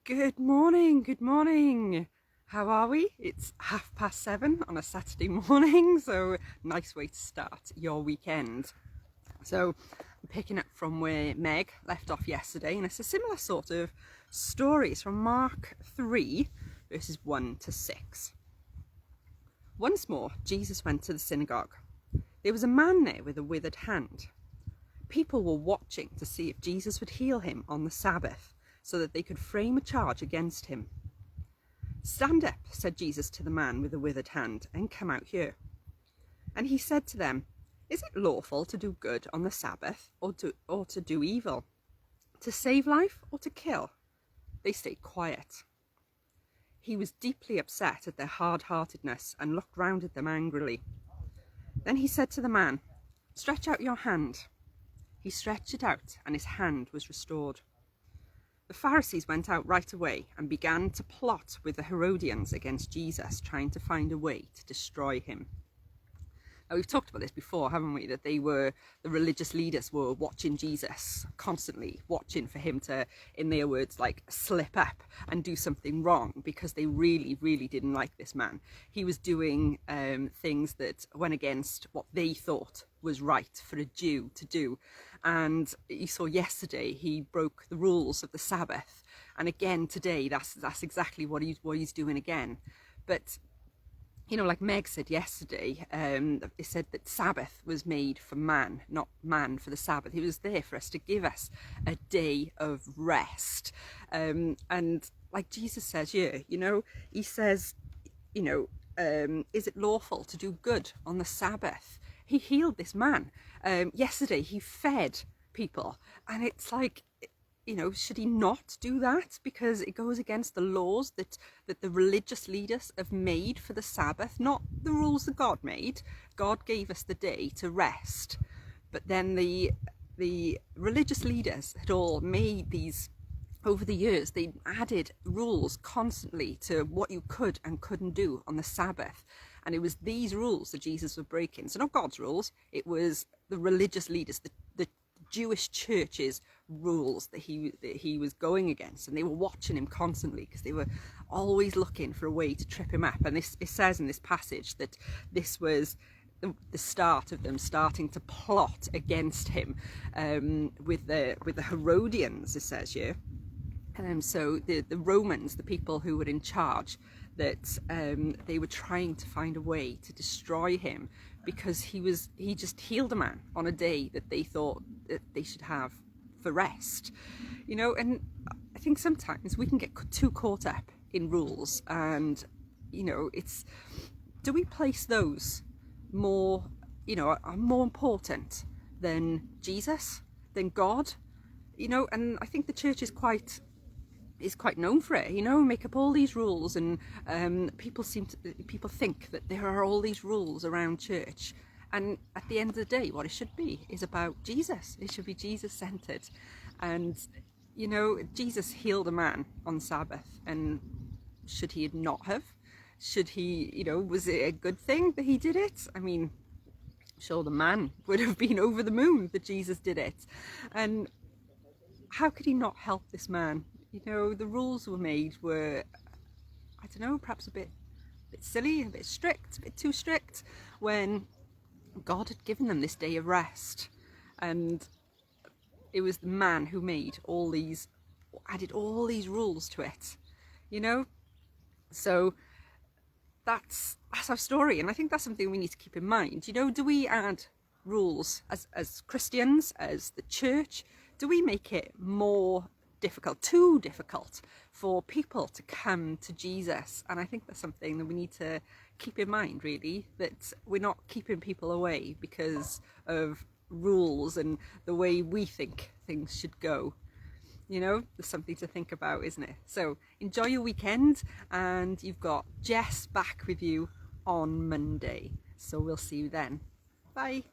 Good morning, good morning. How are we? It's 7:30 on a Saturday morning, so nice way to start your weekend. So I'm picking up from where Meg left off yesterday, and it's a similar sort of story. It's from Mark 3, verses 1 to 6. Once more, Jesus went to the synagogue. There was a man there with a withered hand. People were watching to see if Jesus would heal him on the Sabbath, so that they could frame a charge against him. "Stand up," said Jesus to the man with the withered hand, "and come out here." And he said to them, "Is it lawful to do good on the Sabbath or to do evil? To save life or to kill?" They stayed quiet. He was deeply upset at their hard-heartedness and looked round at them angrily. Then he said to the man, "Stretch out your hand." He stretched it out, and his hand was restored. The Pharisees went out right away and began to plot with the Herodians against Jesus, trying to find a way to destroy him. Now, we've talked about this before, haven't we? That the religious leaders were watching Jesus, constantly watching for him to, in their words, like slip up and do something wrong, because they really, really didn't like this man. He was doing things that went against what they thought was right for a Jew to do. And you saw yesterday he broke the rules of the Sabbath, and again today that's exactly what he's doing again. But you know, like Meg said yesterday, it said that Sabbath was made for man, not man for the Sabbath. He was there for us to give us a day of rest. And like Jesus says here, he says, is it lawful to do good on the Sabbath? He healed this man. Yesterday he fed people, and it's like, should he not do that? Because it goes against the laws that the religious leaders have made for the Sabbath, not the rules that God made. God gave us the day to rest. But then the religious leaders had all made these, over the years, they added rules constantly to what you could and couldn't do on the Sabbath. And it was these rules that Jesus was breaking. So not God's rules, it was the religious leaders, the Jewish church's rules that he was going against, and they were watching him constantly because they were always looking for a way to trip him up. And it says in this passage that this was the start of them starting to plot against him with the Herodians, it says here. So the Romans, the people who were in charge, that they were trying to find a way to destroy him, because he just healed a man on a day that they thought that they should have for rest. And I think sometimes we can get too caught up in rules, and do we place those more, are more important than Jesus, than God? And I think the church is quite known for it, make up all these rules, and people think that there are all these rules around church, and at the end of the day what it should be is about Jesus. It should be Jesus centered. And Jesus healed a man on Sabbath, and should he not have? Should he, was it a good thing that he did it? I mean, I'm sure the man would have been over the moon that Jesus did it. And how could he not help this man? The rules were made were, I don't know, perhaps a bit silly, a bit strict, a bit too strict, when God had given them this day of rest. And it was the man who added all these rules to it, So that's our story, and I think that's something we need to keep in mind. Do we add rules as Christians, as the church? Do we make it too difficult for people to come to Jesus? And I think that's something that we need to keep in mind, really, that we're not keeping people away because of rules and the way we think things should go. There's something to think about, isn't it? So enjoy your weekend, and you've got Jess back with you on Monday, so we'll see you then. Bye.